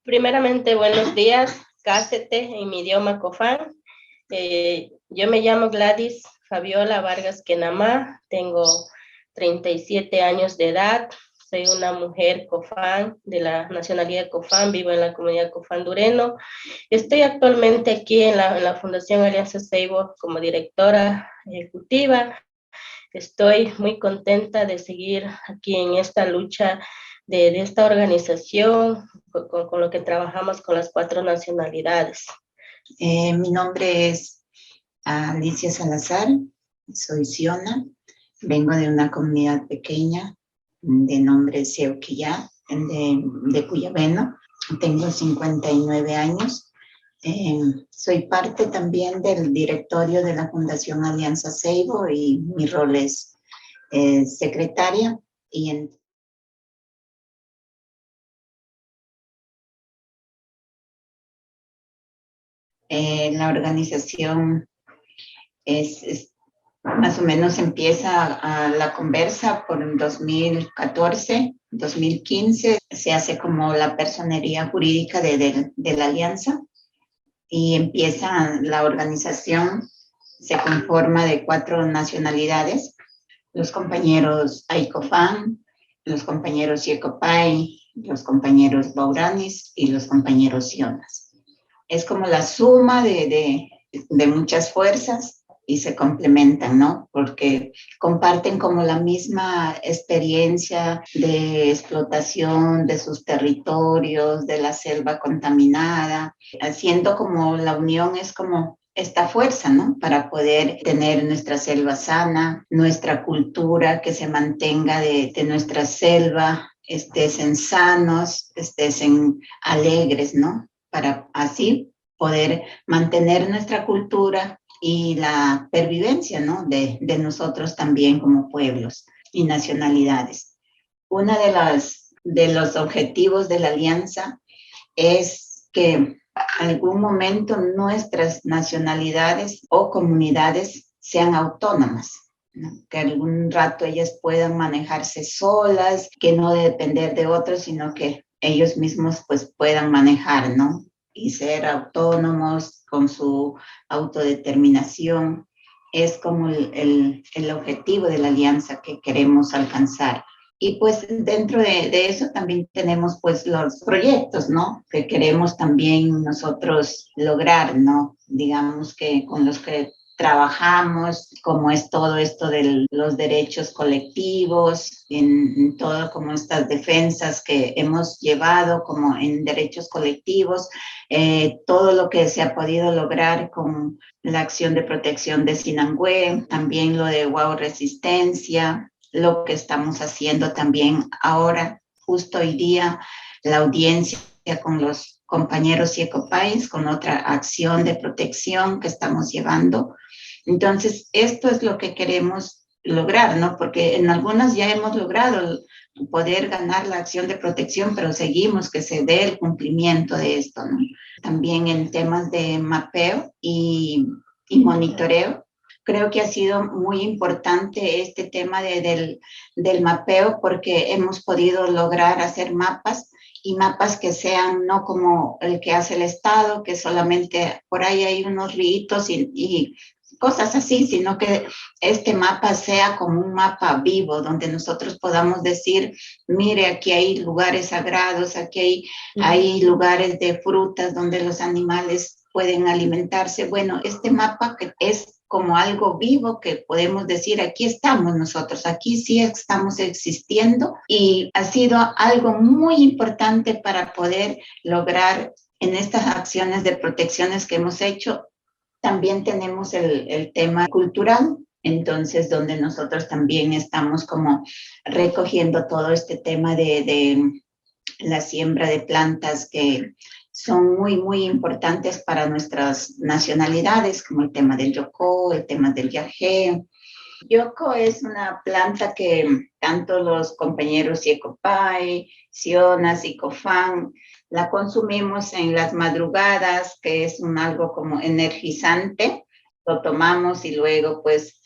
Primeramente, buenos días, Cácete, en mi idioma cofán. Yo me llamo Gladys Fabiola Vargas Kenamá, tengo 37 años de edad, soy una mujer cofán de la nacionalidad cofán, vivo en la comunidad cofán Dureno. Estoy actualmente aquí en la Fundación Alianza Seibo como directora ejecutiva. Estoy muy contenta de seguir aquí en esta lucha de esta organización con lo que trabajamos con las 4 nacionalidades. Mi nombre es Alicia Salazar, soy Siona, vengo de una comunidad pequeña de nombre Seuquillá, de Cuyabeno, tengo 59 años. Soy parte también del directorio de la Fundación Alianza Seibo y mi rol es secretaria y la organización más o menos empieza la conversa por el 2014, 2015, se hace como la personería jurídica de la alianza y empieza la organización, se conforma de 4 nacionalidades, los compañeros Aikofán, los compañeros Yecopay, los compañeros Bauranis y los compañeros Sionas. Es como la suma de muchas fuerzas y se complementan, ¿no? Porque comparten como la misma experiencia de explotación de sus territorios, de la selva contaminada, haciendo como la unión es como esta fuerza, ¿no? Para poder tener nuestra selva sana, nuestra cultura que se mantenga de nuestra selva, estén sanos, estén alegres, ¿no? Para así poder mantener nuestra cultura y la pervivencia, ¿no? de nosotros también como pueblos y nacionalidades. Uno de los objetivos de la alianza es que en algún momento nuestras nacionalidades o comunidades sean autónomas, ¿no? Que algún rato ellas puedan manejarse solas, que no depender de otros, sino que ellos mismos pues puedan manejar, ¿no? Y ser autónomos con su autodeterminación. Es como el objetivo de la alianza que queremos alcanzar. Y pues dentro de eso también tenemos pues los proyectos, ¿no? Que queremos también nosotros lograr, ¿no? Digamos que con los que trabajamos, como es todo esto de los derechos colectivos, en todo como estas defensas que hemos llevado como en derechos colectivos, todo lo que se ha podido lograr con la acción de protección de Sinangüe, también lo de Guau Resistencia, lo que estamos haciendo también ahora, justo hoy día, la audiencia con los compañeros Yecopais, con otra acción de protección que estamos llevando. Entonces, esto es lo que queremos lograr, ¿no? Porque en algunas ya hemos logrado poder ganar la acción de protección, pero seguimos que se dé el cumplimiento de esto, ¿no? También en temas de mapeo y monitoreo. Creo que ha sido muy importante este tema del mapeo porque hemos podido lograr hacer mapas y mapas que sean no como el que hace el Estado, que solamente por ahí hay unos ritos y cosas así, sino que este mapa sea como un mapa vivo, donde nosotros podamos decir, mire, aquí hay lugares sagrados, aquí hay lugares de frutas donde los animales pueden alimentarse. Bueno, este mapa que es como algo vivo que podemos decir, aquí estamos nosotros, aquí sí estamos existiendo y ha sido algo muy importante para poder lograr en estas acciones de protecciones que hemos hecho. También tenemos el tema cultural, entonces donde nosotros también estamos como recogiendo todo este tema de la siembra de plantas que son muy, muy importantes para nuestras nacionalidades, como el tema del yocó, el tema del yagé. Yocó es una planta que tanto los compañeros Yecopay, Sionas y Cofán la consumimos en las madrugadas, que es algo como energizante. Lo tomamos y luego pues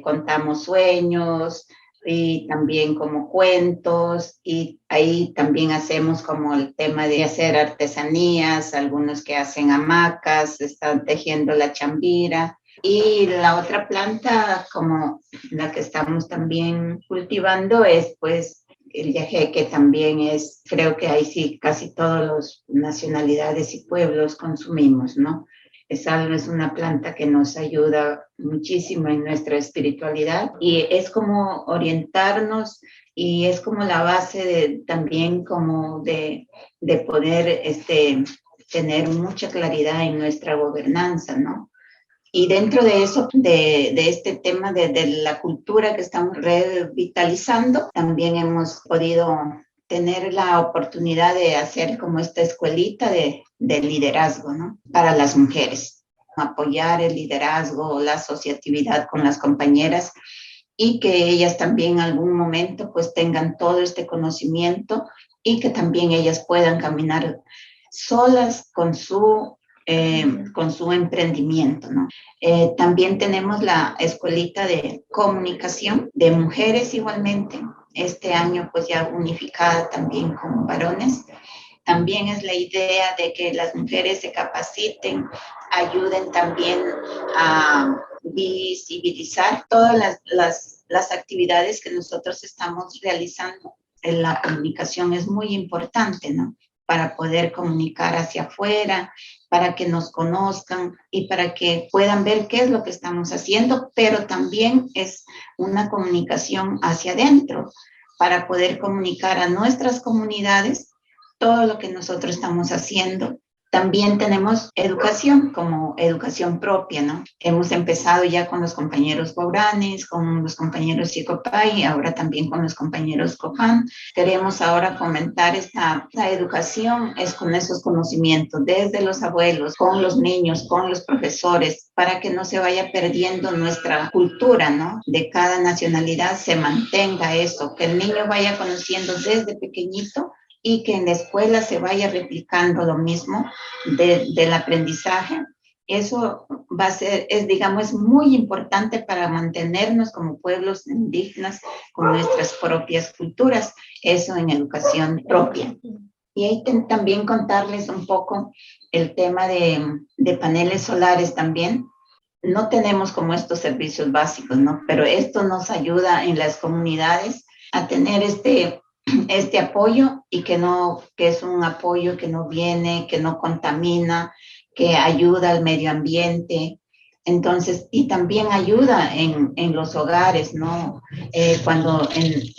contamos sueños, y también como cuentos, y ahí también hacemos como el tema de hacer artesanías, algunos que hacen hamacas, están tejiendo la chambira. Y la otra planta, como la que estamos también cultivando, es pues el yaje, que también es, creo que ahí sí casi todas las nacionalidades y pueblos consumimos, ¿no? Es una planta que nos ayuda muchísimo en nuestra espiritualidad y es como orientarnos y es como la base también como de poder tener mucha claridad en nuestra gobernanza, ¿no? Y dentro de eso, de este tema de la cultura que estamos revitalizando, también hemos podido tener la oportunidad de hacer como esta escuelita de liderazgo, ¿no? Para las mujeres, apoyar el liderazgo, la asociatividad con las compañeras y que ellas también en algún momento pues tengan todo este conocimiento y que también ellas puedan caminar solas con su emprendimiento, ¿no? También tenemos la escuelita de comunicación de mujeres igualmente, este año pues ya unificada también con varones. También es la idea de que las mujeres se capaciten, ayuden también a visibilizar todas las actividades que nosotros estamos realizando. La comunicación es muy importante, ¿no? Para poder comunicar hacia afuera, para que nos conozcan y para que puedan ver qué es lo que estamos haciendo, pero también es una comunicación hacia adentro, para poder comunicar a nuestras comunidades todo lo que nosotros estamos haciendo. También tenemos educación como educación propia, ¿no? Hemos empezado ya con los compañeros guaraníes, con los compañeros Chicopay y ahora también con los compañeros Copán. Queremos ahora fomentar esta educación, es con esos conocimientos desde los abuelos, con los niños, con los profesores, para que no se vaya perdiendo nuestra cultura, ¿no? De cada nacionalidad se mantenga eso, que el niño vaya conociendo desde pequeñito y que en la escuela se vaya replicando lo mismo del aprendizaje. Eso va a ser, digamos, es muy importante para mantenernos como pueblos indígenas con nuestras propias culturas, eso en educación propia. Y ahí también contarles un poco el tema de paneles solares también. No tenemos como estos servicios básicos, ¿no? Pero esto nos ayuda en las comunidades a tener este apoyo y que es un apoyo que no viene, que no contamina, que ayuda al medio ambiente. Entonces, y también ayuda en los hogares, ¿no? Cuando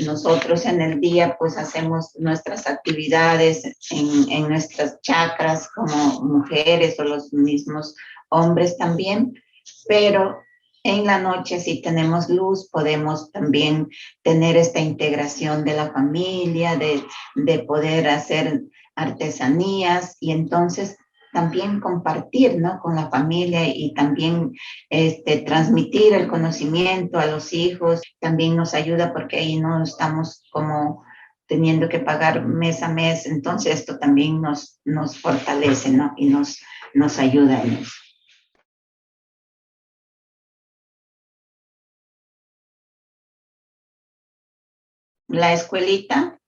nosotros en el día pues hacemos nuestras actividades en nuestras chacras como mujeres o los mismos hombres también, pero en la noche, si tenemos luz, podemos también tener esta integración de la familia, de poder hacer artesanías y entonces también compartir, ¿no? Con la familia y también transmitir el conocimiento a los hijos. También nos ayuda porque ahí no estamos como teniendo que pagar mes a mes. Entonces esto también nos fortalece, ¿no? Y nos ayuda en eso. La escuelita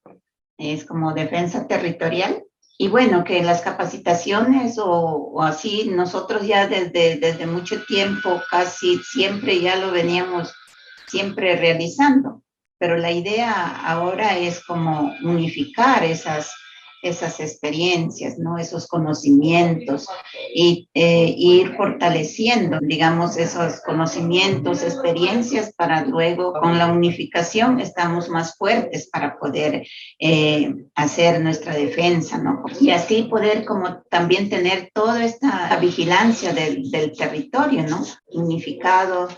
es como defensa territorial. Y bueno, que las capacitaciones o así, nosotros ya desde mucho tiempo, casi siempre ya lo veníamos siempre realizando, pero la idea ahora es como unificar esas experiencias, ¿no? Esos conocimientos y ir fortaleciendo, digamos, esos conocimientos, experiencias para luego con la unificación estamos más fuertes para poder hacer nuestra defensa, ¿no? Y así poder como también tener toda esta vigilancia del territorio, ¿no? Unificado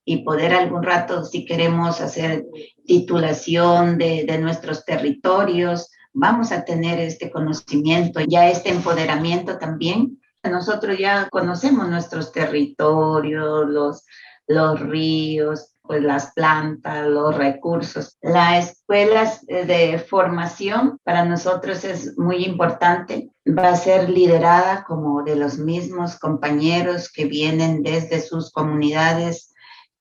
y poder algún rato, si queremos hacer titulación de nuestros territorios, vamos a tener este conocimiento, ya este empoderamiento también. Nosotros ya conocemos nuestros territorios, los ríos, pues las plantas, los recursos. Las escuelas de formación para nosotros es muy importante. Va a ser liderada como de los mismos compañeros que vienen desde sus comunidades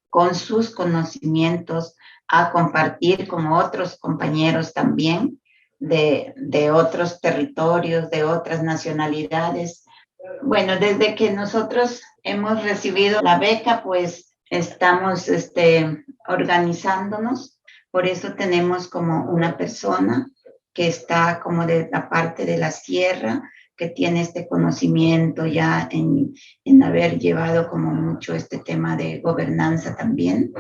con sus conocimientos a compartir con otros compañeros también de otros territorios, de otras nacionalidades. Bueno, desde que nosotros hemos recibido la beca, pues estamos organizándonos. Por eso tenemos como una persona que está como de la parte de la sierra, que tiene este conocimiento ya en haber llevado como mucho este tema de gobernanza también.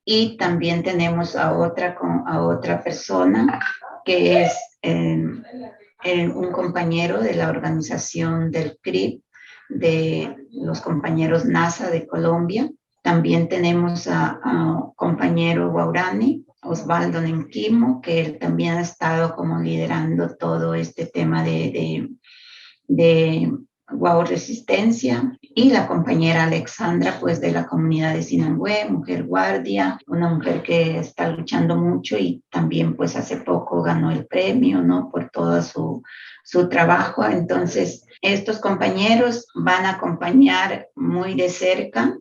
Y también tenemos a otra persona que es un compañero de la organización del CRIP, de los compañeros NASA de Colombia. También tenemos a compañero Guaurani, Osvaldo Nenquimo, que él también ha estado como liderando todo este tema de Guau Resistencia, y la compañera Alexandra, pues de la comunidad de Sinangué, mujer guardia, una mujer que está luchando mucho y también pues hace poco ganó el premio, ¿no? Por todo su trabajo. Entonces, estos compañeros van a acompañar muy de cerca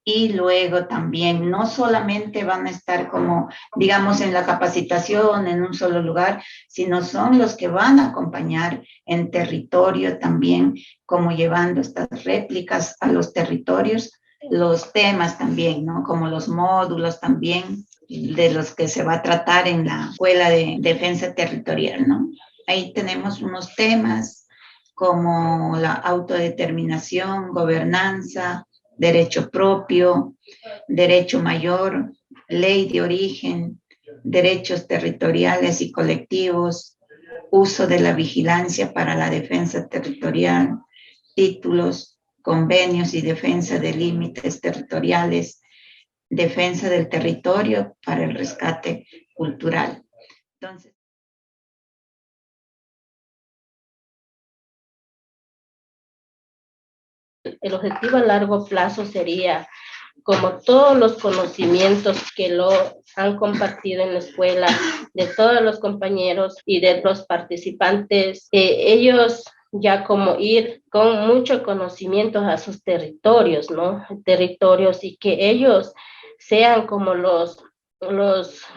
y luego también no solamente van a estar como, digamos, en la capacitación en un solo lugar, sino son los que van a acompañar en territorio también, como llevando estas réplicas a los territorios, los temas también, ¿no? Como los módulos también de los que se va a tratar en la Escuela de Defensa Territorial, ¿no? Ahí tenemos unos temas como la autodeterminación, gobernanza, derecho propio, derecho mayor, ley de origen, derechos territoriales y colectivos, uso de la vigilancia para la defensa territorial, títulos, convenios y defensa de límites territoriales, defensa del territorio para el rescate cultural. Entonces, el objetivo a largo plazo sería, como todos los conocimientos que lo han compartido en la escuela, de todos los compañeros y de los participantes, ellos ya como ir con mucho conocimiento a sus territorios, ¿no? Territorios, y que ellos sean como los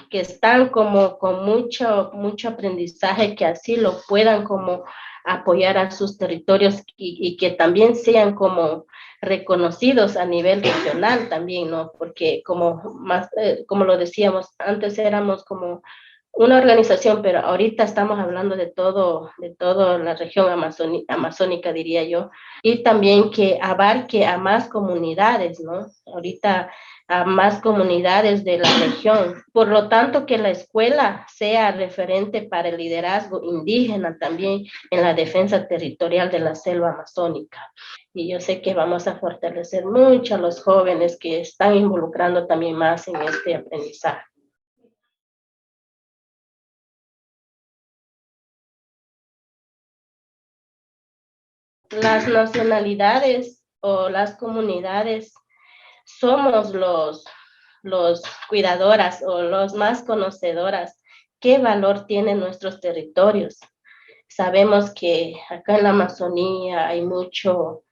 que están como con mucho aprendizaje, que así lo puedan como apoyar a sus territorios, y que también sean como reconocidos a nivel regional también, ¿no? Porque como lo decíamos, antes éramos como una organización, pero ahorita estamos hablando de toda la región amazónica, diría yo, y también que abarque a más comunidades, ¿no? Ahorita a más comunidades de la región. Por lo tanto, que la escuela sea referente para el liderazgo indígena también en la defensa territorial de la selva amazónica. Y yo sé que vamos a fortalecer mucho a los jóvenes que están involucrando también más en este aprendizaje. Las nacionalidades o las comunidades somos los cuidadoras o los más conocedoras qué valor tienen nuestros territorios. Sabemos que acá en la Amazonía hay mucho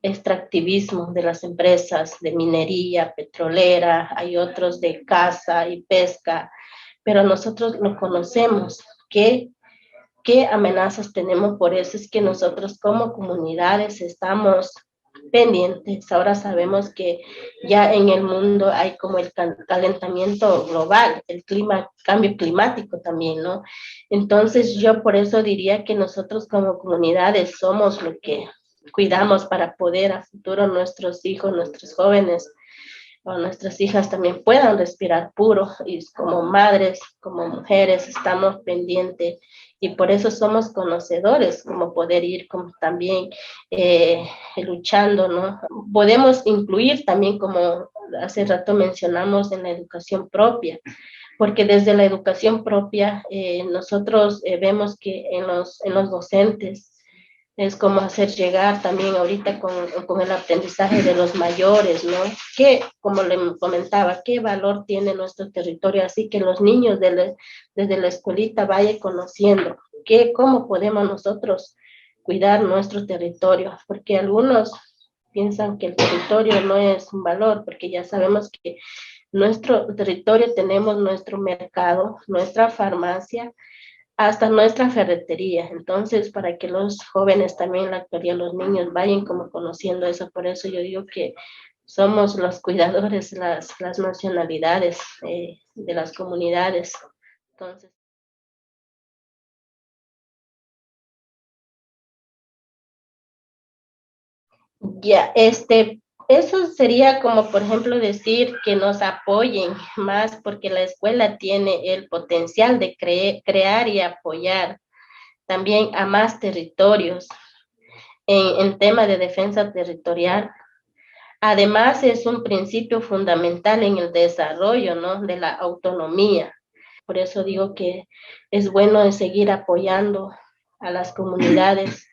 extractivismo de las empresas de minería, petrolera, hay otros de caza y pesca, pero nosotros lo conocemos. ¿Qué amenazas tenemos? Por eso es que nosotros como comunidades estamos pendientes. Ahora sabemos que ya en el mundo hay como el calentamiento global, cambio climático también, ¿no? Entonces yo por eso diría que nosotros como comunidades somos lo que cuidamos para poder a futuro nuestros hijos, nuestros jóvenes o nuestras hijas también puedan respirar puro, y como madres, como mujeres estamos pendientes, y por eso somos conocedores, como poder ir como también luchando, ¿no? Podemos incluir también, como hace rato mencionamos, en la educación propia, porque desde la educación propia nosotros vemos que en los docentes es como hacer llegar también ahorita con el aprendizaje de los mayores, ¿no? Que, como le comentaba, qué valor tiene nuestro territorio, así que los niños desde la escuelita vayan conociendo cómo podemos nosotros cuidar nuestro territorio, porque algunos piensan que el territorio no es un valor, porque ya sabemos que nuestro territorio tenemos nuestro mercado, nuestra farmacia, hasta nuestra ferretería. Entonces, para que los jóvenes también en la actualidad, los niños, vayan como conociendo eso. Por eso yo digo que somos los cuidadores, las nacionalidades de las comunidades. Entonces, ya, eso sería como, por ejemplo, decir que nos apoyen más porque la escuela tiene el potencial de crear y apoyar también a más territorios en tema de defensa territorial. Además, es un principio fundamental en el desarrollo, ¿no?, de la autonomía. Por eso digo que es bueno seguir apoyando a las comunidades.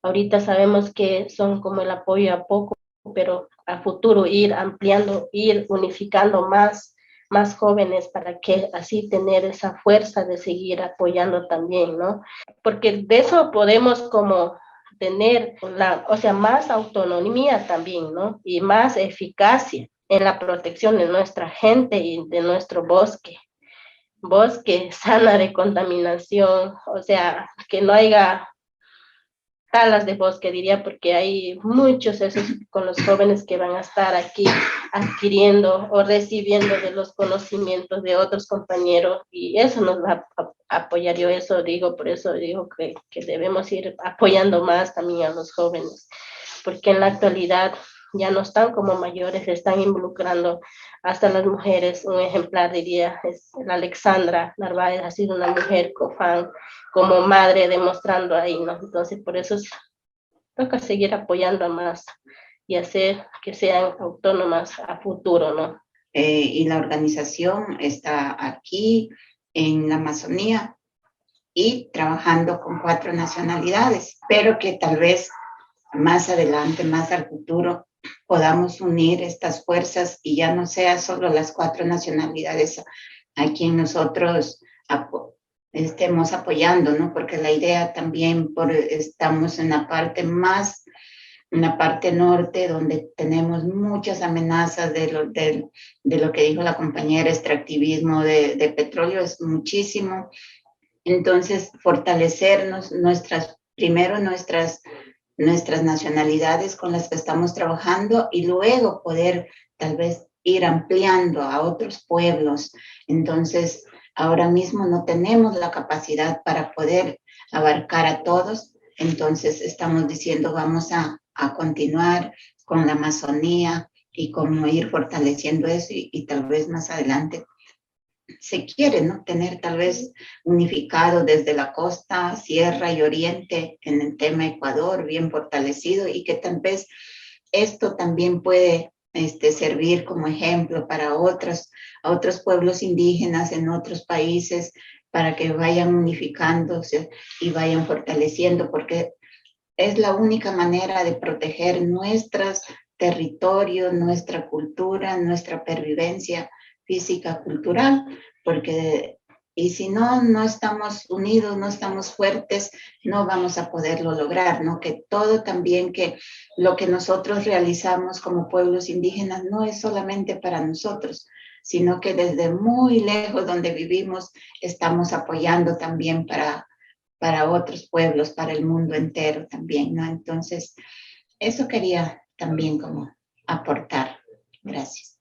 Ahorita sabemos que son como el apoyo a poco, pero a futuro ir ampliando, ir unificando más jóvenes para que así tener esa fuerza de seguir apoyando también, ¿no? Porque de eso podemos como tener o sea, más autonomía también, ¿no? Y más eficacia en la protección de nuestra gente y de nuestro bosque sana de contaminación, o sea, que no haya talas de bosque, diría, porque hay muchos esos con los jóvenes que van a estar aquí adquiriendo o recibiendo de los conocimientos de otros compañeros y eso nos va a apoyar. Yo eso digo, por eso digo que debemos ir apoyando más también a los jóvenes, porque en la actualidad ya no están como mayores, se están involucrando hasta las mujeres. Un ejemplar diría es la Alexandra Narváez, ha sido una mujer COFAN como madre demostrando ahí, ¿no? Entonces por eso toca seguir apoyando a más y hacer que sean autónomas a futuro, ¿no? Y la organización está aquí en la Amazonía y trabajando con 4 nacionalidades, pero que tal vez más adelante, más al futuro, podamos unir estas fuerzas y ya no sea solo las 4 nacionalidades a quien nosotros estemos apoyando, ¿no? Porque la idea también, estamos en la parte norte, donde tenemos muchas amenazas de lo que dijo la compañera, extractivismo de petróleo, es muchísimo. Entonces, fortalecernos primero nuestras nacionalidades con las que estamos trabajando y luego poder tal vez ir ampliando a otros pueblos. Entonces, ahora mismo no tenemos la capacidad para poder abarcar a todos, entonces estamos diciendo vamos a continuar con la Amazonía y cómo ir fortaleciendo eso y tal vez más adelante se quiere, ¿no?, tener tal vez unificado desde la costa, sierra y oriente en el tema Ecuador, bien fortalecido y que tal vez esto también puede servir como ejemplo para otros pueblos indígenas en otros países para que vayan unificándose y vayan fortaleciendo, porque es la única manera de proteger nuestros territorios, nuestra cultura, nuestra pervivencia física, cultural, porque y si no estamos unidos, no estamos fuertes, no vamos a poderlo lograr, ¿no? Que todo también, que lo que nosotros realizamos como pueblos indígenas no es solamente para nosotros, sino que desde muy lejos donde vivimos estamos apoyando también para otros pueblos, para el mundo entero también, ¿no? Entonces, eso quería también como aportar. Gracias.